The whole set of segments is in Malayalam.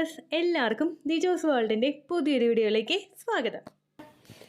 വ്യൂവേഴ്സ്, എല്ലാവർക്കും ദിജോസ് വേൾഡിൻ്റെ പുതിയൊരു വീഡിയോയിലേക്ക് സ്വാഗതം.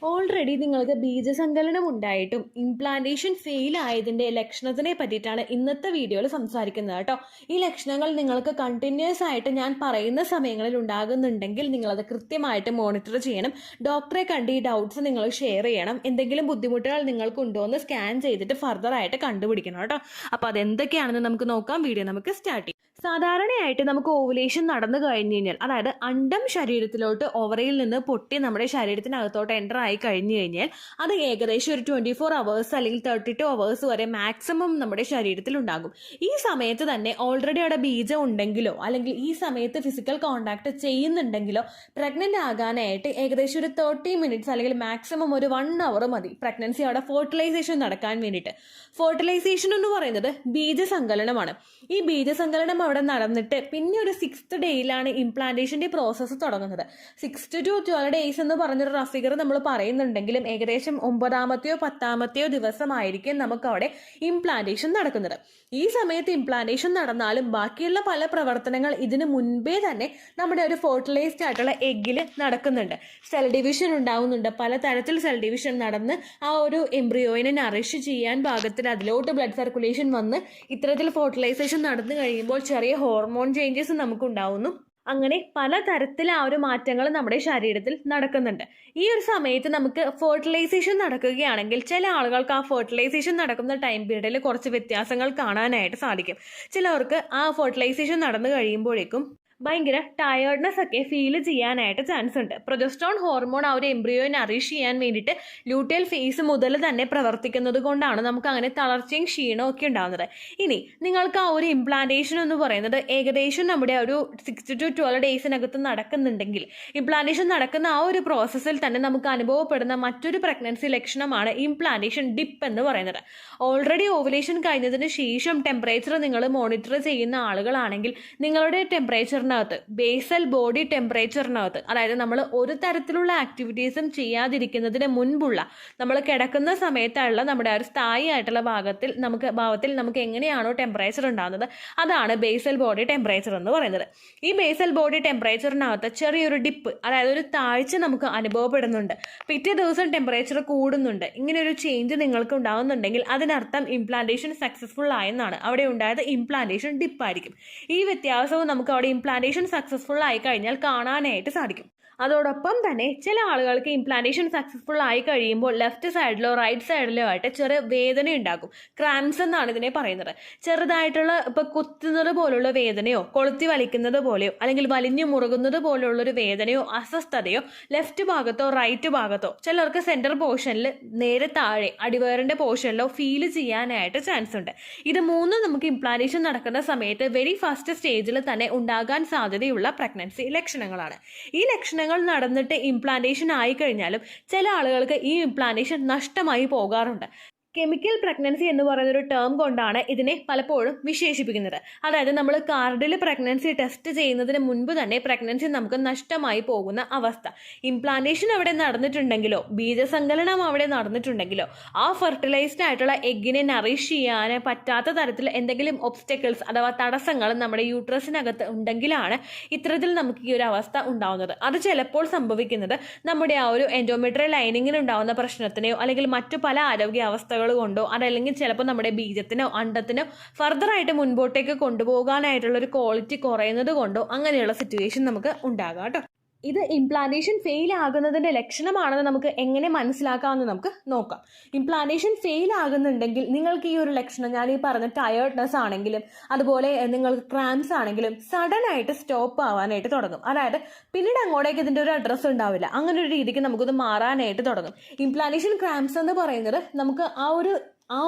ഓൾറെഡി നിങ്ങൾക്ക് ബീജസങ്കലനം ഉണ്ടായിട്ടും ഇംപ്ലാന്റേഷൻ ഫെയിൽ ആയതിൻ്റെ ലക്ഷണത്തിനെ പറ്റിയിട്ടാണ് ഇന്നത്തെ വീഡിയോയിൽ സംസാരിക്കുന്നത് കേട്ടോ. ഈ ലക്ഷണങ്ങൾ നിങ്ങൾക്ക് കണ്ടിന്യൂസ് ആയിട്ട് ഞാൻ പറയുന്ന സമയങ്ങളിൽ ഉണ്ടാകുന്നുണ്ടെങ്കിൽ നിങ്ങളത് കൃത്യമായിട്ട് മോണിറ്റർ ചെയ്യണം. ഡോക്ടറെ കണ്ട് ഈ ഡൗട്ട്സ് നിങ്ങൾ ഷെയർ ചെയ്യണം. എന്തെങ്കിലും ബുദ്ധിമുട്ടുകൾ നിങ്ങൾക്കുണ്ടോ എന്ന് സ്കാൻ ചെയ്തിട്ട് ഫർദർ ആയിട്ട് കണ്ടുപിടിക്കണം കേട്ടോ. അപ്പോൾ അതെന്തൊക്കെയാണെന്ന് നമുക്ക് നോക്കാം. വീഡിയോ നമുക്ക് സ്റ്റാർട്ട് ചെയ്യാം. സാധാരണയായിട്ട് നമുക്ക് ഓവുലേഷൻ നടന്നു കഴിഞ്ഞു കഴിഞ്ഞാൽ, അതായത് അണ്ടം ശരീരത്തിലോട്ട് ഓവറിയിൽ നിന്ന് പൊട്ടി നമ്മുടെ ശരീരത്തിനകത്തോട്ട് എൻ്റർ ആയി കഴിഞ്ഞു കഴിഞ്ഞാൽ അത് ഏകദേശം ഒരു 24 hours അല്ലെങ്കിൽ 32 hours വരെ മാക്സിമം നമ്മുടെ ശരീരത്തിൽ ഉണ്ടാകും. ഈ സമയത്ത് തന്നെ ഓൾറെഡി അവിടെ ബീജം ഉണ്ടെങ്കിലോ അല്ലെങ്കിൽ ഈ സമയത്ത് ഫിസിക്കൽ കോണ്ടാക്ട് ചെയ്യുന്നുണ്ടെങ്കിലോ പ്രഗ്നന്റ് ആകാനായിട്ട് ഏകദേശം ഒരു 30 minutes അല്ലെങ്കിൽ മാക്സിമം ഒരു 1 hour മതി പ്രഗ്നൻസി അവിടെ ഫെർട്ടിലൈസേഷൻ നടക്കാൻ വേണ്ടിയിട്ട്. ഫെർട്ടിലൈസേഷൻ എന്ന് പറയുന്നത് ബീജസങ്കലനമാണ്. ഈ ബീജസങ്കലനം അവിടെ നടന്നിട്ട് പിന്നെ ഒരു 6th ഡേയിലാണ് ഇംപ്ലാന്റേഷന്റെ പ്രോസസ്സ് തുടങ്ങുന്നത്. 6 to 12 days എന്ന് പറഞ്ഞൊരു റഫ് ഫിഗർ നമ്മൾ പറയുന്നുണ്ടെങ്കിലും ഏകദേശം 9ാമത്തെയോ 10ാമത്തെയോ ദിവസമായിരിക്കും നമുക്ക് അവിടെ ഇംപ്ലാന്റേഷൻ നടക്കുന്നത്. ഈ സമയത്ത് ഇംപ്ലാന്റേഷൻ നടന്നാലും ബാക്കിയുള്ള പല പ്രവർത്തനങ്ങൾ ഇതിനു മുൻപേ തന്നെ നമ്മുടെ ഒരു ഫെർട്ടിലൈസ്ഡ് ആയിട്ടുള്ള എഗ്ഗിൽ നടക്കുന്നുണ്ട്. സെൽ ഡിവിഷൻ ഉണ്ടാവുന്നുണ്ട്. പലതരത്തിൽ സെൽ ഡിവിഷൻ നടന്ന് ആ ഒരു എംബ്രിയോയിനെ നറിഷ് ചെയ്യാൻ പാകത്തിൽ അതിലോട്ട് ബ്ലഡ് സർക്കുലേഷൻ വന്ന് ഇത്തരത്തിൽ ഫെർട്ടിലൈസേഷൻ നടന്നു കഴിയുമ്പോൾ ചെറിയ ഹോർമോൺ ചേഞ്ചസ് നമുക്ക് ഉണ്ടാവുന്നു. അങ്ങനെ പലതരത്തിൽ ആ ഒരു മാറ്റങ്ങൾ നമ്മുടെ ശരീരത്തിൽ നടക്കുന്നുണ്ട്. ഈ ഒരു സമയത്ത് നമുക്ക് ഫെർട്ടിലൈസേഷൻ നടക്കുകയാണെങ്കിൽ ചില ആളുകൾക്ക് ആ ഫെർട്ടിലൈസേഷൻ നടക്കുന്ന ടൈം പീരീഡിൽ കുറച്ച് വ്യത്യാസങ്ങൾ കാണാനായിട്ട് സാധിക്കും. ചിലവർക്ക് ആ ഫെർട്ടിലൈസേഷൻ നടന്നു കഴിയുമ്പോഴേക്കും ഭയങ്കര ടയേർഡ്നെസ് ഒക്കെ ഫീൽ ചെയ്യാനായിട്ട് ചാൻസ് ഉണ്ട്. പ്രൊജസ്ട്രോൺ ഹോർമോൺ ആ ഒരു എംബ്രിയോയെ നറിഷ് ചെയ്യാൻ വേണ്ടിയിട്ട് ലൂട്ടിയൽ ഫേസ് മുതൽ തന്നെ പ്രവർത്തിക്കുന്നത് കൊണ്ടാണ് നമുക്ക് അങ്ങനെ തളർച്ചയും ക്ഷീണവും ഒക്കെ ഉണ്ടാകുന്നത്. ഇനി നിങ്ങൾക്ക് ആ ഒരു ഇംപ്ലാന്റേഷൻ എന്ന് പറയുന്നത് ഏകദേശം നമ്മുടെ ഒരു 6 to 12 daysനകത്ത് നടക്കുന്നുണ്ടെങ്കിൽ ഇംപ്ലാന്റേഷൻ നടക്കുന്ന ആ ഒരു പ്രോസസ്സിൽ തന്നെ നമുക്ക് അനുഭവപ്പെടുന്ന മറ്റൊരു പ്രഗ്നൻസി ലക്ഷണമാണ് ഇംപ്ലാന്റേഷൻ ഡിപ്പ് എന്ന് പറയുന്നത്. ഓൾറെഡി ഓവുലേഷൻ കഴിഞ്ഞതിന് ശേഷം ടെമ്പറേച്ചർ നിങ്ങൾ മോണിറ്റർ ചെയ്യുന്ന ആളുകളാണെങ്കിൽ നിങ്ങളുടെ ടെമ്പറേച്ചർ ബേസൽ ബോഡി ടെമ്പറേച്ചറിനകത്ത്, അതായത് നമ്മൾ ഒരു തരത്തിലുള്ള ആക്ടിവിറ്റീസും ചെയ്യാതിരിക്കുന്നതിന് മുൻപുള്ള നമ്മൾ കിടക്കുന്ന സമയത്തുള്ള നമ്മുടെ ആ ഒരു സ്ഥായി ആയിട്ടുള്ള ഭാവത്തിൽ നമുക്ക് എങ്ങനെയാണോ ടെമ്പറേച്ചർ ഉണ്ടാകുന്നത് അതാണ് ബേസൽ ബോഡി ടെമ്പറേച്ചർ എന്ന് പറയുന്നത്. ഈ ബേസൽ ബോഡി ടെമ്പറേച്ചറിനകത്ത് ചെറിയൊരു ഡിപ്പ്, അതായത് ഒരു താഴ്ച നമുക്ക് അനുഭവപ്പെടുന്നുണ്ട്. പിറ്റേ ദിവസം ടെമ്പറേച്ചർ കൂടുന്നുണ്ട്. ഇങ്ങനെ ഒരു ചേഞ്ച് നിങ്ങൾക്ക് ഉണ്ടാകുന്നുണ്ടെങ്കിൽ അതിനർത്ഥം ഇംപ്ലാന്റേഷൻ സക്സസ്ഫുൾ ആയെന്നാണ്. അവിടെ ഉണ്ടായത് ഇംപ്ലാന്റേഷൻ ഡിപ്പായിരിക്കും. ഈ വ്യത്യാസവും നമുക്ക് അവിടെ ഇംപ്ലാന്റേഷൻ സക്സസ്ഫുൾ ആയി കഴിഞ്ഞാൽ കാണാനായിട്ട് സാധിക്കും. അതോടൊപ്പം തന്നെ ചില ആളുകൾക്ക് ഇംപ്ലാന്റേഷൻ സക്സസ്ഫുൾ ആയി കഴിയുമ്പോൾ ലെഫ്റ്റ് സൈഡിലോ റൈറ്റ് സൈഡിലോ ആയിട്ട് ചെറിയ വേദന ഉണ്ടാകും. ക്രാംസ് എന്നാണ് ഇതിനെ പറയുന്നത്. ചെറുതായിട്ടുള്ള ഇപ്പൊ കുത്തുന്നത് പോലുള്ള വേദനയോ കൊളുത്തി വലിക്കുന്നത് പോലെയോ അല്ലെങ്കിൽ വലിഞ്ഞു മുറുകുന്നത് പോലെയുള്ള ഒരു വേദനയോ അസ്വസ്ഥതയോ ലെഫ്റ്റ് ഭാഗത്തോ റൈറ്റ് ഭാഗത്തോ ചിലർക്ക് സെന്റർ പോർഷനിൽ നേരെ താഴെ അടിവയറിന്റെ പോർഷനിലോ ഫീൽ ചെയ്യാനായിട്ട് ചാൻസ് ഉണ്ട്. ഇത് മൂന്നും നമുക്ക് ഇംപ്ലാന്റേഷൻ നടക്കുന്ന സമയത്ത് വെരി ഫസ്റ്റ് സ്റ്റേജിൽ തന്നെ ഉണ്ടാകാൻ സാധ്യതയുള്ള പ്രഗ്നൻസി ലക്ഷണങ്ങളാണ്. ഈ ലക്ഷണങ്ങൾ നടന്നിട്ട് ഇംപ്ലാന്റേഷൻ ആയി കഴിഞ്ഞാലും ചില ആളുകൾക്ക് ഈ ഇംപ്ലാന്റേഷൻ നഷ്ടമായി പോകാറുണ്ട്. കെമിക്കൽ പ്രഗ്നൻസി എന്ന് പറയുന്ന ഒരു ടേം കൊണ്ടാണ് ഇതിനെ പലപ്പോഴും വിശേഷിപ്പിക്കുന്നത്. അതായത് നമ്മൾ കാർഡിൽ പ്രഗ്നൻസി ടെസ്റ്റ് ചെയ്യുന്നതിന് മുൻപ് തന്നെ പ്രഗ്നൻസി നമുക്ക് നഷ്ടമായി പോകുന്ന അവസ്ഥ. ഇംപ്ലാന്റേഷൻ അവിടെ നടന്നിട്ടുണ്ടെങ്കിലോ ബീജസങ്കലനം അവിടെ നടന്നിട്ടുണ്ടെങ്കിലോ ആ ഫെർട്ടിലൈസ്ഡ് ആയിട്ടുള്ള എഗ്ഗിനെ നറിഷ് ചെയ്യാൻ പറ്റാത്ത തരത്തിൽ എന്തെങ്കിലും ഒബ്സ്റ്റക്കിൾസ് അഥവാ തടസ്സങ്ങൾ നമ്മുടെ യൂട്രസിനകത്ത് ഉണ്ടെങ്കിലാണ് ഇത്തരത്തിൽ നമുക്ക് ഈ ഒരു അവസ്ഥ ഉണ്ടാവുന്നത്. അത് ചിലപ്പോൾ സംഭവിക്കുന്നത് നമ്മുടെ ആ ഒരു എൻഡോമെട്രിയൽ ലൈനിങ്ങിന് ഉണ്ടാവുന്ന പ്രശ്നത്തിനെയോ അല്ലെങ്കിൽ മറ്റു പല ആരോഗ്യ അവസ്ഥകൾ കൊണ്ടോ അതല്ലെങ്കിൽ ചിലപ്പോൾ നമ്മുടെ ബീജത്തിനോ അണ്ടത്തിനോ ഫർദറായിട്ട് മുൻപോട്ടേക്ക് കൊണ്ടുപോകാനായിട്ടുള്ള ഒരു ക്വാളിറ്റി കുറയുന്നത് കൊണ്ടോ അങ്ങനെയുള്ള സിറ്റുവേഷൻ നമുക്ക് ഉണ്ടാകാം കേട്ടോ. ഇത് ഇംപ്ലാന്റേഷൻ ഫെയിൽ ആകുന്നതിൻ്റെ ലക്ഷണമാണെന്ന് നമുക്ക് എങ്ങനെ മനസ്സിലാക്കാമെന്ന് നമുക്ക് നോക്കാം. ഇംപ്ലാന്റേഷൻ ഫെയിൽ ആകുന്നുണ്ടെങ്കിൽ നിങ്ങൾക്ക് ഈ ഒരു ലക്ഷണം, ഞാൻ ഈ പറഞ്ഞ ടയേർഡ്നെസ് ആണെങ്കിലും അതുപോലെ നിങ്ങൾക്ക് ക്രാംസ് ആണെങ്കിലും സഡൻ ആയിട്ട് സ്റ്റോപ്പ് ആവാനായിട്ട് തുടങ്ങും. അതായത് പിന്നീട് അങ്ങോട്ടേക്ക് ഇതിൻ്റെ ഒരു അഡ്രസ്സ് ഉണ്ടാവില്ല. അങ്ങനെ ഒരു രീതിക്ക് നമുക്കിത് മാറാനായിട്ട് തുടങ്ങും. ഇംപ്ലാന്റേഷൻ ക്രാംസ് എന്ന് പറയുന്നത് നമുക്ക് ആ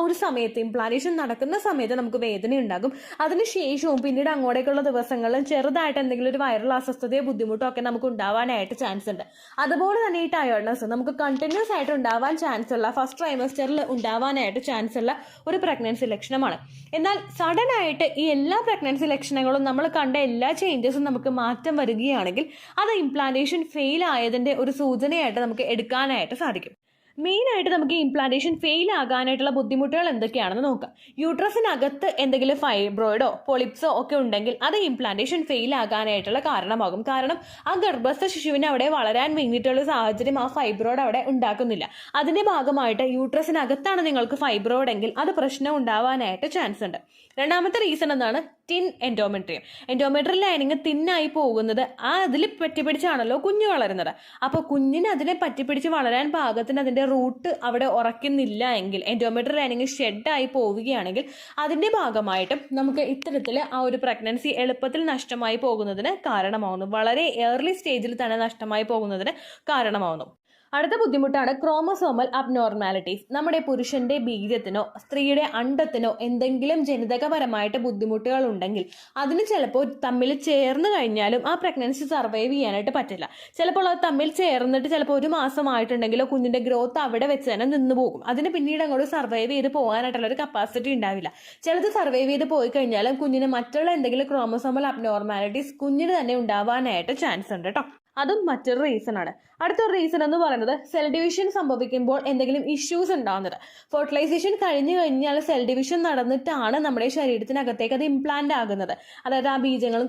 ഒരു സമയത്ത് ഇംപ്ലാന്റേഷൻ നടക്കുന്ന സമയത്ത് നമുക്ക് വേദന ഉണ്ടാകും. അതിനുശേഷവും പിന്നീട് അങ്ങോട്ടേക്കുള്ള ദിവസങ്ങളിൽ ചെറുതായിട്ട് എന്തെങ്കിലും ഒരു വൈറൽ അസ്വസ്ഥതയോ ബുദ്ധിമുട്ടോ ഒക്കെ നമുക്ക് ഉണ്ടാവാനായിട്ട് ചാൻസ് ഉണ്ട്. അതുപോലെ തന്നെ ഈ ടയേർഡ്നെസ് നമുക്ക് കണ്ടിന്യൂസ് ആയിട്ട് ഉണ്ടാവാൻ ചാൻസ് ഉള്ള ഫസ്റ്റ് ട്രൈമസ്റ്ററിൽ ഉണ്ടാവാനായിട്ട് ചാൻസ് ഉള്ള ഒരു പ്രഗ്നൻസി ലക്ഷണമാണ്. എന്നാൽ സഡൻ ആയിട്ട് ഈ എല്ലാ പ്രഗ്നൻസി ലക്ഷണങ്ങളും നമ്മൾ കണ്ട എല്ലാ ചേഞ്ചസും നമുക്ക് മാറ്റം വരികയാണെങ്കിൽ അത് ഇംപ്ലാന്റേഷൻ ഫെയിൽ ആയതിൻ്റെ ഒരു സൂചനയായിട്ട് നമുക്ക് എടുക്കാനായിട്ട് സാധിക്കും. മെയിനായിട്ട് നമുക്ക് ഇംപ്ലാന്റേഷൻ ഫെയിൽ ആകാനായിട്ടുള്ള ബുദ്ധിമുട്ടുകൾ എന്തൊക്കെയാണെന്ന് നോക്കാം. യൂട്രസിനകത്ത് എന്തെങ്കിലും ഫൈബ്രോയിഡോ പൊളിപ്സോ ഒക്കെ ഉണ്ടെങ്കിൽ അത് ഇംപ്ലാന്റേഷൻ ഫെയിൽ ആകാനായിട്ടുള്ള കാരണമാകും. കാരണം ആ ഗർഭസ്ഥ ശിശുവിനെ അവിടെ വളരാൻ വേണ്ടിയിട്ടുള്ള സാഹചര്യം ആ ഫൈബ്രോയിഡ് അവിടെ ഉണ്ടാക്കുന്നില്ല. അതിന്റെ ഭാഗമായിട്ട് യൂട്രസിനകത്താണ് നിങ്ങൾക്ക് ഫൈബ്രോയിഡ് എങ്കിൽ അത് പ്രശ്നം ഉണ്ടാവാനായിട്ട് ചാൻസ് ഉണ്ട്. രണ്ടാമത്തെ റീസൺ എന്താണ്? Thin endometrium. എൻഡോമെട്രിയൽ ലൈനിങ് തിന്നായി പോകുന്നത് അതിൽ പറ്റിപ്പിടിച്ചാണല്ലോ കുഞ്ഞു വളരുന്നത്. അപ്പോൾ കുഞ്ഞിന് അതിനെ പറ്റിപ്പിടിച്ച് വളരാൻ പാകത്തിന് അതിന്റെ റൂട്ട് അവിടെ ഉറക്കുന്നില്ല എങ്കിൽ, എൻഡോമെട്രിയൽ ലൈനിങ് ഷെഡായി പോവുകയാണെങ്കിൽ അതിന്റെ ഭാഗമായിട്ടും നമുക്ക് ഇത്തരത്തിൽ ആ ഒരു പ്രഗ്നൻസി എളുപ്പത്തിൽ നഷ്ടമായി പോകുന്നതിന് കാരണമാവുന്നു. വളരെ ഏർലി സ്റ്റേജിൽ തന്നെ നഷ്ടമായി പോകുന്നതിന് കാരണമാവുന്നു. അടുത്ത ബുദ്ധിമുട്ടാണ് ക്രോമസോമൽ അബ്നോർമാലിറ്റീസ്. നമ്മുടെ പുരുഷന്റെ ബീജത്തിനോ സ്ത്രീയുടെ അണ്ടത്തിനോ എന്തെങ്കിലും ജനിതകപരമായിട്ട് ബുദ്ധിമുട്ടുകൾ ഉണ്ടെങ്കിൽ അതിന് ചിലപ്പോൾ തമ്മിൽ ചേർന്ന് കഴിഞ്ഞാലും ആ പ്രഗ്നൻസി സർവൈവ് ചെയ്യാനായിട്ട് പറ്റില്ല. ചിലപ്പോൾ അത് തമ്മിൽ ചേർന്നിട്ട് ചിലപ്പോൾ 1 മാസമായിട്ടുണ്ടെങ്കിലോ കുഞ്ഞിന്റെ ഗ്രോത്ത് അവിടെ വെച്ച് തന്നെ നിന്ന് പോകും. അതിന് പിന്നീട് അങ്ങോട്ട് സർവൈവ് ചെയ്ത് പോകാനായിട്ടുള്ള ഒരു കപ്പാസിറ്റി ഉണ്ടാവില്ല. ചിലത് സർവൈവ് ചെയ്ത് പോയി കഴിഞ്ഞാലും കുഞ്ഞിന് മറ്റുള്ള എന്തെങ്കിലും ക്രോമസോമൽ അബ്നോർമാലിറ്റീസ് കുഞ്ഞിന് തന്നെ ഉണ്ടാവാനായിട്ട് ചാൻസ് ഉണ്ട് കേട്ടോ. അതും മറ്റൊരു റീസൺ ആണ്. അടുത്തൊരു റീസൺ എന്ന് പറയുന്നത് സെൽ ഡിവിഷൻ സംഭവിക്കുമ്പോൾ എന്തെങ്കിലും ഇഷ്യൂസ് ഉണ്ടാകുന്നത്. ഫെർട്ടിലൈസേഷൻ കഴിഞ്ഞു കഴിഞ്ഞാൽ സെൽ ഡിവിഷൻ നടന്നിട്ടാണ് നമ്മുടെ ശരീരത്തിനകത്തേക്ക് അത് ഇംപ്ലാന്റ് ആകുന്നത്. അതായത് ആ ബീജങ്ങളും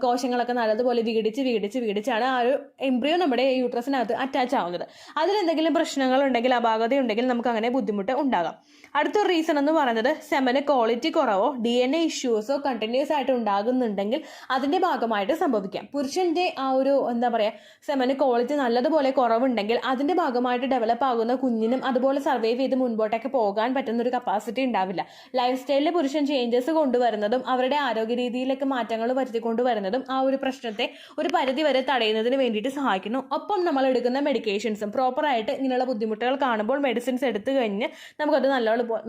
കോശങ്ങളൊക്കെ നല്ലതുപോലെ വീടിച്ചാണ് ആ ഒരു എംബ്രിയോ നമ്മുടെ യൂട്രസിനകത്ത് അറ്റാച്ച് ആവുന്നത്. അതിലെന്തെങ്കിലും പ്രശ്നങ്ങൾ ഉണ്ടെങ്കിൽ, അപാകതയുണ്ടെങ്കിൽ നമുക്ക് അങ്ങനെ ബുദ്ധിമുട്ട് ഉണ്ടാകാം. അടുത്തൊരു റീസൺ എന്ന് പറയുന്നത് സെമന് ക്വാളിറ്റി കുറവോ DNA ഇഷ്യൂസോ കണ്ടിന്യൂസ് ആയിട്ട് ഉണ്ടാകുന്നുണ്ടെങ്കിൽ അതിന്റെ ഭാഗമായിട്ട് സംഭവിക്കാം. പുരുഷന്റെ ആ ഒരു സെമന് ക്വാളിറ്റി നല്ലതുപോലെ കുറവുണ്ടെങ്കിൽ അതിന്റെ ഭാഗമായിട്ട് ഡെവലപ്പ് ആകുന്ന കുഞ്ഞിനും അതുപോലെ സർവൈവ് ചെയ്ത് മുൻപോട്ടേക്ക് പോകാൻ പറ്റുന്ന ഒരു കപ്പാസിറ്റി ഉണ്ടാവില്ല. ലൈഫ് സ്റ്റൈലിൽ പുരുഷൻ ചേഞ്ചസ് കൊണ്ടുവരുന്നതും അവരുടെ ആരോഗ്യ രീതിയിലേക്ക് മാറ്റങ്ങൾ വരുത്തിക്കൊണ്ടുവരുന്നതും ആ ഒരു പ്രശ്നത്തെ ഒരു പരിധി വരെ തടയുന്നതിന് വേണ്ടിയിട്ട് സഹായിക്കുന്നു. ഒപ്പം നമ്മൾ എടുക്കുന്ന മെഡിക്കേഷൻസും പ്രോപ്പറായിട്ട് ഇങ്ങനെയുള്ള ബുദ്ധിമുട്ടുകൾ കാണുമ്പോൾ മെഡിസിൻസ് എടുത്തു കഴിഞ്ഞ് നമുക്കത്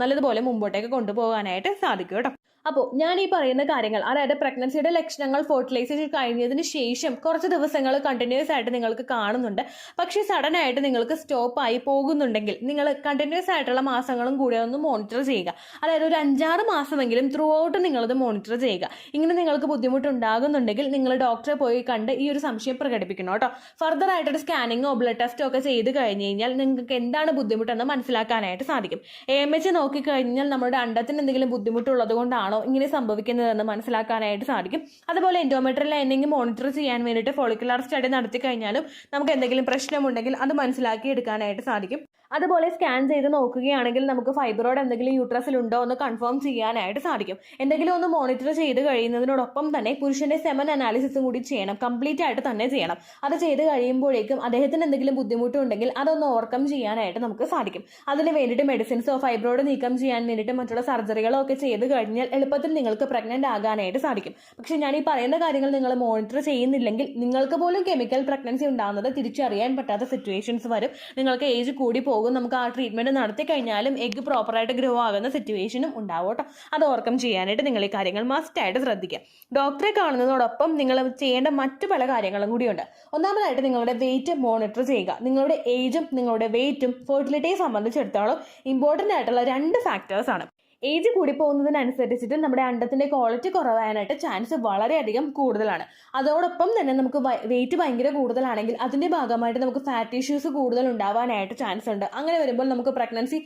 നല്ലതുപോലെ മുമ്പോട്ടേക്ക് കൊണ്ടുപോകാനായിട്ട് സാധിക്കും കേട്ടോ. അപ്പോൾ ഞാൻ ഈ പറയുന്ന കാര്യങ്ങൾ, അതായത് പ്രഗ്നൻസിയുടെ ലക്ഷണങ്ങൾ ഫെർട്ടിലൈസേഷൻ കഴിഞ്ഞതിന് ശേഷം കുറച്ച് ദിവസങ്ങൾ കണ്ടിന്യൂസ് ആയിട്ട് നിങ്ങൾക്ക് കാണുന്നുണ്ട്. പക്ഷേ സഡൻ ആയിട്ട് നിങ്ങൾക്ക് സ്റ്റോപ്പ് ആയി പോകുന്നുണ്ടെങ്കിൽ നിങ്ങൾ കണ്ടിന്യൂസ് ആയിട്ടുള്ള മാസങ്ങളും കൂടെ ഒന്ന് മോണിറ്റർ ചെയ്യുക. അതായത് ഒരു 5-6 മാസമെങ്കിലും ത്രൂ ഔട്ട് നിങ്ങളത് മോണിറ്റർ ചെയ്യുക. ഇങ്ങനെ നിങ്ങൾക്ക് ബുദ്ധിമുട്ടുണ്ടാകുന്നുണ്ടെങ്കിൽ നിങ്ങൾ ഡോക്ടറെ പോയി കണ്ട് ഈ ഒരു സംശയം പ്രകടിപ്പിക്കണം കേട്ടോ. ഫർദർ ആയിട്ടൊരു സ്കാനിങ്ങോ ബ്ലഡ് ടെസ്റ്റോ ഒക്കെ ചെയ്ത് കഴിഞ്ഞ് കഴിഞ്ഞാൽ നിങ്ങൾക്ക് എന്താണ് ബുദ്ധിമുട്ടെന്ന് മനസ്സിലാക്കാനായിട്ട് സാധിക്കും. AMH നോക്കിക്കഴിഞ്ഞാൽ നമ്മുടെ അണ്ടത്തിന് എന്തെങ്കിലും ബുദ്ധിമുട്ടുള്ളത് കൊണ്ടാണ് ഇങ്ങനെ സംഭവിക്കുന്നതെന്ന് മനസ്സിലാക്കാനായിട്ട് സാധിക്കും. അതുപോലെ എൻഡോമെട്രിയൽ ലൈനിങ് മോണിറ്റർ ചെയ്യാൻ വേണ്ടിയിട്ട് ഫോളിക്കുലാർ സ്റ്റഡി നടത്തി കഴിഞ്ഞാലും നമുക്ക് എന്തെങ്കിലും പ്രശ്നമുണ്ടെങ്കിൽ അത് മനസ്സിലാക്കി എടുക്കാനായിട്ട് സാധിക്കും. അതുപോലെ സ്കാൻ ചെയ്ത് നോക്കുകയാണെങ്കിൽ നമുക്ക് ഫൈബ്രോയിഡ് എന്തെങ്കിലും യൂട്രസിലുണ്ടോ എന്ന് കൺഫേം ചെയ്യാനായിട്ട് സാധിക്കും. എന്തെങ്കിലും ഒന്ന് മോണിറ്റർ ചെയ്ത് കഴിയുന്നതിനോടൊപ്പം തന്നെ പുരുഷന്റെ സെമൻ അനാലിസിസും കൂടി ചെയ്യണം. കംപ്ലീറ്റ് ആയിട്ട് തന്നെ ചെയ്യണം. അത് ചെയ്ത് കഴിയുമ്പോഴേക്കും അദ്ദേഹത്തിന് എന്തെങ്കിലും ബുദ്ധിമുട്ടുണ്ടെങ്കിൽ അതൊന്ന് ഓവർകം ചെയ്യാനായിട്ട് നമുക്ക് സാധിക്കും. അതിന് വേണ്ടിയിട്ട് മെഡിസിൻസോ ഫൈബ്രോയിഡ് നീക്കം ചെയ്യാൻ വേണ്ടിയിട്ട് മറ്റുള്ള സർജറികളോ ഒക്കെ ചെയ്ത് കഴിഞ്ഞാൽ എളുപ്പത്തിൽ നിങ്ങൾക്ക് പ്രഗ്നന്റ് ആകാനായിട്ട് സാധിക്കും. പക്ഷെ ഞാൻ ഈ പറയുന്ന കാര്യങ്ങൾ നിങ്ങൾ മോണിറ്റർ ചെയ്യുന്നില്ലെങ്കിൽ നിങ്ങൾക്ക് പോലും കെമിക്കൽ പ്രഗ്നൻസി ഉണ്ടാകുന്നത് തിരിച്ചറിയാൻ പറ്റാത്ത സിറ്റുവേഷൻസ് വരും. നിങ്ങൾക്ക് ഏജ് കൂടി പോകും. നമുക്ക് ആ ട്രീറ്റ്മെന്റ് നടത്തി കഴിഞ്ഞാലും എഗ് പ്രോപ്പറായിട്ട് ഗ്രോ ആകുന്ന സിറ്റുവേഷനും ഉണ്ടാവും കേട്ടോ. അത് ഓവർകം ചെയ്യാനായിട്ട് നിങ്ങൾ ഈ കാര്യങ്ങൾ മസ്റ്റ് ആയിട്ട് ശ്രദ്ധിക്കുക. ഡോക്ടറെ കാണുന്നതോടൊപ്പം നിങ്ങൾ ചെയ്യേണ്ട മറ്റു പല കാര്യങ്ങളും കൂടിയുണ്ട്. ഒന്നാമതായിട്ട് നിങ്ങളുടെ വെയിറ്റ് മോണിറ്റർ ചെയ്യുക. നിങ്ങളുടെ ഏജും നിങ്ങളുടെ വെയിറ്റും ഫെർട്ടിലിറ്റിയെ സംബന്ധിച്ചിടത്തോളം ഇമ്പോർട്ടൻ്റ് ആയിട്ടുള്ള 2 ഫാക്ടേഴ്സ് ആണ്. ഏജ് കൂടി പോകുന്നതിനനുസരിച്ചിട്ട് നമ്മുടെ അണ്ടത്തിന്റെ ക്വാളിറ്റി കുറവാനായിട്ട് ചാൻസ് വളരെയധികം കൂടുതലാണ്. അതോടൊപ്പം തന്നെ നമുക്ക് വെയിറ്റ് ഭയങ്കര കൂടുതലാണെങ്കിൽ അതിന്റെ ഭാഗമായിട്ട് നമുക്ക് ഫാറ്റ് ഇഷ്യൂസ് കൂടുതൽ ഉണ്ടാവാനായിട്ട് ചാൻസ് ഉണ്ട്. അങ്ങനെ വരുമ്പോൾ നമുക്ക് പ്രഗ്നൻസി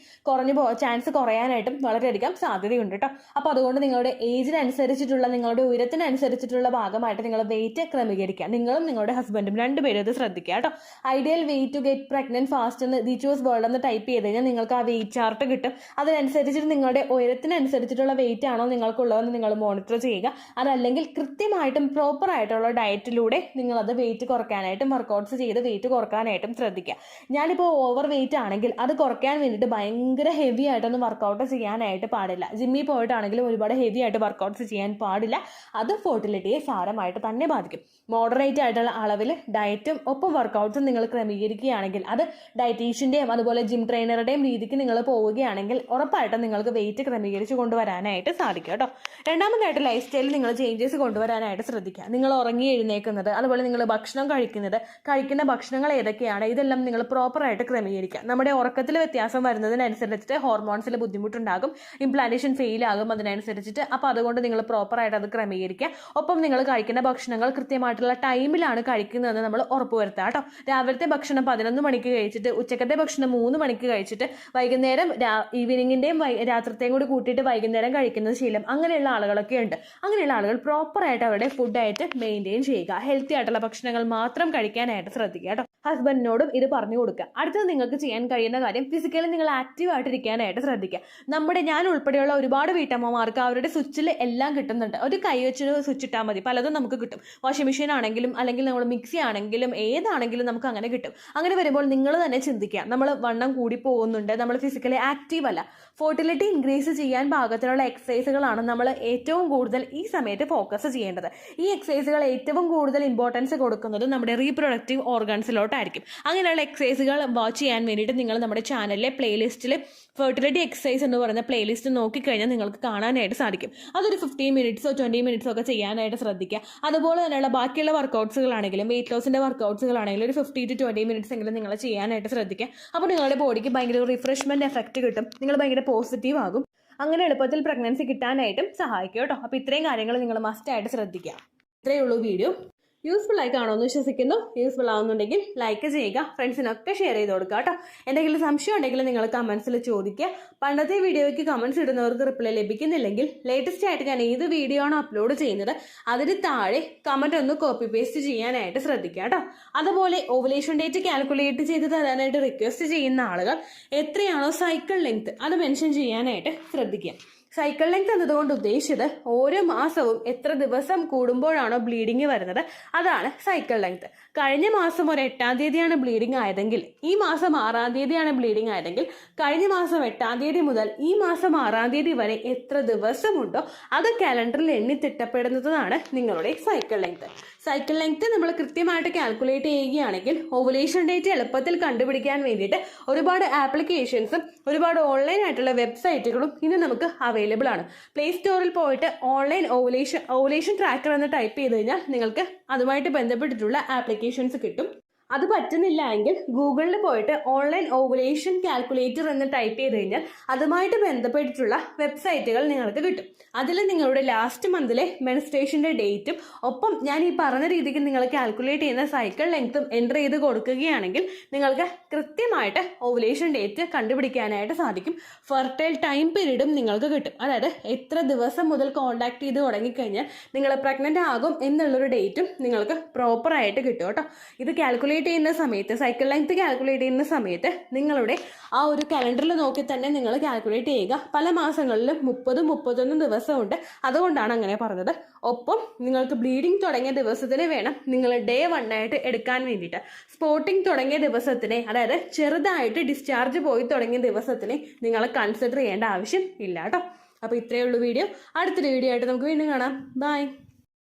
ചാൻസ് കുറയാനായിട്ടും വളരെയധികം സാധ്യതയുണ്ട് കേട്ടോ. അപ്പോൾ അതുകൊണ്ട് നിങ്ങളുടെ ഏജിനനുസരിച്ചിട്ടുള്ള നിങ്ങളുടെ ഉയരത്തിനനുസരിച്ചിട്ടുള്ള ഭാഗമായിട്ട് നിങ്ങൾ വെയിറ്റ് ക്രമീകരിക്കുക. നിങ്ങളും നിങ്ങളുടെ ഹസ്ബൻഡും 2 പേരും ഇത് ശ്രദ്ധിക്കുക കേട്ടോ. Ideal weight to get pregnant fast എന്ന് ദീച്ചോസ് വേൾഡ് എന്ന് ടൈപ്പ് ചെയ്ത് കഴിഞ്ഞാൽ നിങ്ങൾക്ക് ആ വെയിറ്റ് ചാർട്ട് കിട്ടും. അതിനനുസരിച്ചിട്ട് നിങ്ങളുടെ ഉയരത്തിനനുസരിച്ചിട്ടുള്ള വെയിറ്റ് ആണോ നിങ്ങൾക്കുള്ളതെന്ന് നിങ്ങൾ മോണിറ്റർ ചെയ്യുക. അതല്ലെങ്കിൽ കൃത്യമായിട്ടും പ്രോപ്പർ ആയിട്ടുള്ള ഡയറ്റിലൂടെ നിങ്ങളത് വെയിറ്റ് കുറയ്ക്കാനായിട്ടും വർക്കൗട്ട്സ് ചെയ്ത് വെയിറ്റ് കുറയ്ക്കാനായിട്ടും ശ്രദ്ധിക്കുക. ഞാനിപ്പോൾ ഓവർ വെയിറ്റ് ആണെങ്കിൽ അത് കുറയ്ക്കാൻ വേണ്ടിയിട്ട് ഭയങ്കര ഹെവി ആയിട്ടൊന്നും വർക്കൗട്ട് ചെയ്യാനായിട്ട് പാടില്ല. ജിമ്മിൽ പോയിട്ടാണെങ്കിലും ഒരുപാട് ഹെവി ആയിട്ട് വർക്കൗട്ട്സ് ചെയ്യാൻ പാടില്ല. അത് ഫെർട്ടിലിറ്റിയെ സാരമായിട്ട് തന്നെ ബാധിക്കും. മോഡറേറ്റ് ആയിട്ടുള്ള അളവിൽ ഡയറ്റും ഒപ്പം വർക്കൗട്ട്സും നിങ്ങൾ ക്രമീകരിക്കുകയാണെങ്കിൽ, അത് ഡയറ്റീഷ്യൻ്റെയും അതുപോലെ ജിം ട്രെയിനറുടെയും രീതിക്ക് നിങ്ങൾ പോവുകയാണെങ്കിൽ ഉറപ്പായിട്ടും നിങ്ങൾക്ക് വെയിറ്റ് ക്രമീകരിച്ച് കൊണ്ടുവരാനായിട്ട് സാധിക്കും കേട്ടോ. രണ്ടാമതായിട്ട് ലൈഫ് സ്റ്റൈലിൽ നിങ്ങൾ ചേഞ്ചസ് കൊണ്ടുവരാനായിട്ട് ശ്രദ്ധിക്കുക. നിങ്ങൾ ഉറങ്ങി എഴുന്നേക്കുന്നത്, അതുപോലെ നിങ്ങൾ ഭക്ഷണം കഴിക്കുന്ന ഭക്ഷണങ്ങൾ ഏതൊക്കെയാണ്, ഇതെല്ലാം നിങ്ങൾ പ്രോപ്പറായിട്ട് ക്രമീകരിക്കുക. നമ്മുടെ ഉറക്കത്തിൽ വ്യത്യാസം വരുന്നതിനനുസരിച്ചിട്ട് ഹോർമോൺസിൽ ബുദ്ധിമുട്ടുണ്ടാകും, ഇംപ്ലാന്റേഷൻ ഫെയിൽ ആകും അതിനനുസരിച്ചിട്ട്. അപ്പോൾ അതുകൊണ്ട് നിങ്ങൾ പ്രോപ്പറായിട്ട് അത് ക്രമീകരിക്കുക. ഒപ്പം നിങ്ങൾ കഴിക്കുന്ന ഭക്ഷണങ്ങൾ കൃത്യമായിട്ടുള്ള ടൈമിലാണ് കഴിക്കുന്നതെന്ന് നമ്മൾ ഉറപ്പുവരുത്തുക കേട്ടോ. രാവിലത്തെ ഭക്ഷണം 11 മണിക്ക് കഴിച്ചിട്ട് ഉച്ചക്കത്തെ ഭക്ഷണം 3 മണിക്ക് കഴിച്ചിട്ട് വൈകുന്നേരം ഈവനിങ്ങിൻ്റെയും രാത്രിത്തെയും കൂടി കൂട്ടിയിട്ട് വൈകുന്നേരം കഴിക്കുന്ന ശീലം അങ്ങനെയുള്ള ആളുകളൊക്കെ ഉണ്ട്. അങ്ങനെയുള്ള ആളുകൾ പ്രോപ്പറായിട്ട് അവരുടെ ഫുഡ് ഡയറ്റ് മെയിൻറ്റെയിൻ ചെയ്യുക. ഹെൽത്തി ആയിട്ടുള്ള ഭക്ഷണങ്ങൾ മാത്രം കഴിക്കാനായിട്ട് ശ്രദ്ധിക്കുക കേട്ടോ. ഹസ്ബൻഡിനോടും ഇത് പറഞ്ഞു കൊടുക്കുക. അടുത്തത് നിങ്ങൾക്ക് ചെയ്യാൻ കഴിയുന്ന കാര്യം, ഫിസിക്കലി നിങ്ങൾ ആക്റ്റീവ് ആയിട്ടിരിക്കാനായിട്ട് ശ്രദ്ധിക്കുക. ഞാൻ ഉൾപ്പെടെയുള്ള ഒരുപാട് വീട്ടമ്മമാർക്ക് അവരുടെ സ്വിച്ചിൽ എല്ലാം കിട്ടുന്നുണ്ട്. ഒരു കൈ വെച്ച് സ്വിച്ച് ഇട്ടാൽ മതി, പലതും നമുക്ക് കിട്ടും. വാഷിംഗ് മെഷീൻ ആണെങ്കിലും അല്ലെങ്കിൽ നമ്മൾ മിക്സി ആണെങ്കിലും ഏതാണെങ്കിലും നമുക്ക് അങ്ങനെ കിട്ടും. അങ്ങനെ വരുമ്പോൾ നിങ്ങൾ തന്നെ ചിന്തിക്കുക, നമ്മൾ വണ്ണം കൂടി പോകുന്നുണ്ട്, നമ്മൾ ഫിസിക്കലി ആക്റ്റീവ് അല്ല. ഫെർട്ടിലിറ്റി ഇൻക്രീസ് ചെയ്യാൻ പാകത്തിലുള്ള എക്സസൈസുകളാണ് നമ്മൾ ഏറ്റവും കൂടുതൽ ഈ സമയത്ത് ഫോക്കസ് ചെയ്യേണ്ടത്. ഈ എക്സസൈസുകൾ ഏറ്റവും കൂടുതൽ ഇമ്പോർട്ടൻസ് കൊടുക്കുന്നത് നമ്മുടെ റീപ്രൊഡക്റ്റീവ് ഓർഗൻസിലോട്ടായിരിക്കും. അങ്ങനെയുള്ള എക്സസൈസുകൾ വാച്ച് ചെയ്യാൻ വേണ്ടിയിട്ട് നിങ്ങൾ നമ്മുടെ ചാനലിലെ പ്ലേലിസ്റ്റിൽ ഫെർട്ടിലിറ്റി എക്സസൈസ് എന്ന് പറയുന്ന പ്ലേലിസ്റ്റ് നോക്കിക്കഴിഞ്ഞാൽ നിങ്ങൾക്ക് കാണാനായിട്ട് സാധിക്കും. അതൊരു 15 മിനിറ്റ്സോ 20 മിനിറ്റ്സോ ഒക്കെ ചെയ്യാനായിട്ട് ശ്രദ്ധിക്കുക. അതുപോലെ തന്നെയുള്ള ബാക്കിയുള്ള വർക്കൗട്ട്സുകളാണെങ്കിലും വെയിറ്റ് ലോസിൻ്റെ വർക്കൗട്ട്സുകളാണെങ്കിലും ഒരു 15 to 20 മിനിറ്റ്സ് എങ്കിലും നിങ്ങൾ ചെയ്യാനായിട്ട് ശ്രദ്ധിക്കുക. അപ്പോൾ നിങ്ങളുടെ ബോഡിക്ക് ഭയങ്കര റിഫ്രഷ്മെൻറ്റ് എഫക്റ്റ് കിട്ടും, നിങ്ങൾ ഭയങ്കര പോസിറ്റീവ് ആകും. അങ്ങനെ എളുപ്പത്തിൽ പ്രഗ്നൻസി കിട്ടാനായിട്ടും സഹായിക്കും കേട്ടോ. അപ്പോൾ ഇത്രയും കാര്യങ്ങൾ നിങ്ങൾ മസ്റ്റായിട്ട് ശ്രദ്ധിക്കുക. ഇത്രയേ ഉള്ളൂ വീഡിയോ. യൂസ്ഫുൾ ആയി കാണുമെന്ന് വിശ്വസിക്കുന്നു. യൂസ്ഫുൾ ആവുന്നുണ്ടെങ്കിൽ ലൈക്ക് ചെയ്യുക, ഫ്രണ്ട്സിനൊക്കെ ഷെയർ ചെയ്ത് കൊടുക്കുക കേട്ടോ. എന്തെങ്കിലും സംശയം ഉണ്ടെങ്കിൽ നിങ്ങൾ കമൻസിൽ ചോദിക്കുക. പണ്ടത്തെ വീഡിയോയ്ക്ക് കമൻസ് ഇടുന്നവർക്ക് റിപ്ലൈ ലഭിക്കുന്നില്ലെങ്കിൽ ലേറ്റസ്റ്റ് ആയിട്ട് ഞാൻ ഏത് വീഡിയോ ആണോ അപ്ലോഡ് ചെയ്യുന്നത് അതിന് താഴെ കമൻറ്റ് ഒന്ന് കോപ്പി പേസ്റ്റ് ചെയ്യാനായിട്ട് ശ്രദ്ധിക്കുക കേട്ടോ. അതുപോലെ ഓവുലേഷൻ ഡേറ്റ് കാൽക്കുലേറ്റ് ചെയ്ത് തരാനായിട്ട് റിക്വസ്റ്റ് ചെയ്യുന്ന ആളുകൾ എത്രയാണോ സൈക്കിൾ ലെങ്ത് അത് മെൻഷൻ ചെയ്യാനായിട്ട് ശ്രദ്ധിക്കുക. സൈക്കിൾ ലെങ്ത് എന്നതുകൊണ്ട് ഉദ്ദേശിച്ചത് ഓരോ മാസവും എത്ര ദിവസം കൂടുമ്പോഴാണോ ബ്ലീഡിങ് വരുന്നത് അതാണ് സൈക്കിൾ ലെങ്ത്. കഴിഞ്ഞ മാസം ഒരു 8-ാം തീയതിയാണ് ബ്ലീഡിങ് ആയതെങ്കിൽ ഈ മാസം 6-ാം തീയതിയാണ് ബ്ലീഡിങ് ആയതെങ്കിൽ കഴിഞ്ഞ മാസം 8-ാം തീയതി മുതൽ ഈ മാസം 6-ാം തീയതി വരെ എത്ര ദിവസമുണ്ടോ അത് കാലണ്ടറിൽ എണ്ണി തിട്ടപ്പെടുന്നതാണ് നിങ്ങളുടെ സൈക്കിൾ ലെങ്ത്. സൈക്കിൾ ലെങ്ത് നമ്മൾ കൃത്യമായിട്ട് കാൽക്കുലേറ്റ് ചെയ്യുകയാണെങ്കിൽ ഓവുലേഷൻ ഡേറ്റ് എളുപ്പത്തിൽ കണ്ടുപിടിക്കാൻ വേണ്ടിയിട്ട് ഒരുപാട് ആപ്ലിക്കേഷൻസും ഒരുപാട് ഓൺലൈൻ ആയിട്ടുള്ള വെബ്സൈറ്റുകളും ഇന്ന് നമുക്ക് അവൈലബിൾ ആണ്. പ്ലേ സ്റ്റോറിൽ പോയിട്ട് ഓൺലൈൻ ഓവുലേഷൻ ട്രാക്കർ എന്ന് ടൈപ്പ് ചെയ്ത് കഴിഞ്ഞാൽ നിങ്ങൾക്ക് അതുമായിട്ട് ബന്ധപ്പെട്ടിട്ടുള്ള ആപ്ലിക്കേഷൻസ് കിട്ടും. അത് പറ്റുന്നില്ല എങ്കിൽ ഗൂഗിളിൽ പോയിട്ട് ഓൺലൈൻ ഓവുലേഷൻ കാൽക്കുലേറ്റർ എന്ന് ടൈപ്പ് ചെയ്ത് കഴിഞ്ഞാൽ അതുമായിട്ട് ബന്ധപ്പെട്ടിട്ടുള്ള വെബ്സൈറ്റുകൾ നിങ്ങൾക്ക് കിട്ടും. അതിൽ നിങ്ങളുടെ ലാസ്റ്റ് മന്തിലെ മെൻസ്ട്രേഷൻ്റെ ഡേറ്റും ഒപ്പം ഞാൻ ഈ പറഞ്ഞ രീതിക്ക് നിങ്ങൾ കാൽക്കുലേറ്റ് ചെയ്യുന്ന സൈക്കിൾ ലെങ്ത്തും എൻ്റർ ചെയ്ത് കൊടുക്കുകയാണെങ്കിൽ നിങ്ങൾക്ക് കൃത്യമായിട്ട് ഓവുലേഷൻ ഡേറ്റ് കണ്ടുപിടിക്കാനായിട്ട് സാധിക്കും. ഫെർട്ടൈൽ ടൈം പീരീഡും നിങ്ങൾക്ക് കിട്ടും. അതായത് എത്ര ദിവസം മുതൽ കോൺടാക്ട് ചെയ്ത് തുടങ്ങിക്കഴിഞ്ഞാൽ നിങ്ങൾ പ്രഗ്നൻ്റ് ആകും എന്നുള്ളൊരു ഡേറ്റും നിങ്ങൾക്ക് പ്രോപ്പറായിട്ട് കിട്ടും കേട്ടോ. ഇത് കാൽക്കുലേറ്റ് ചെയ്യുന്ന സമയത്ത് സൈക്കിൾ ലെങ്ത് കാൽക്കുലേറ്റ് ചെയ്യുന്ന സമയത്ത് നിങ്ങളുടെ ആ ഒരു കലണ്ടറിൽ നോക്കി തന്നെ നിങ്ങൾ കാൽക്കുലേറ്റ് ചെയ്യുക. പല മാസങ്ങളിലും 30-31 ദിവസമുണ്ട്, അതുകൊണ്ടാണ് അങ്ങനെ പറഞ്ഞത്. ഒപ്പം നിങ്ങൾക്ക് ബ്ലീഡിങ് തുടങ്ങിയ ദിവസത്തിന് വേണം നിങ്ങൾ ഡേ 1 ആയിട്ട് എടുക്കാൻ വേണ്ടിയിട്ട്. സ്പോട്ടിങ് തുടങ്ങിയ ദിവസത്തിനെ, അതായത് ചെറുതായിട്ട് ഡിസ്ചാർജ് പോയി തുടങ്ങിയ ദിവസത്തിനെ നിങ്ങൾ കൺസിഡർ ചെയ്യേണ്ട ആവശ്യം ഇല്ല കേട്ടോ. അപ്പോൾ ഇത്രയേ ഉള്ളൂ വീഡിയോ. അടുത്തൊരു വീഡിയോ ആയിട്ട് നമുക്ക് വീണ്ടും കാണാം. ബൈ.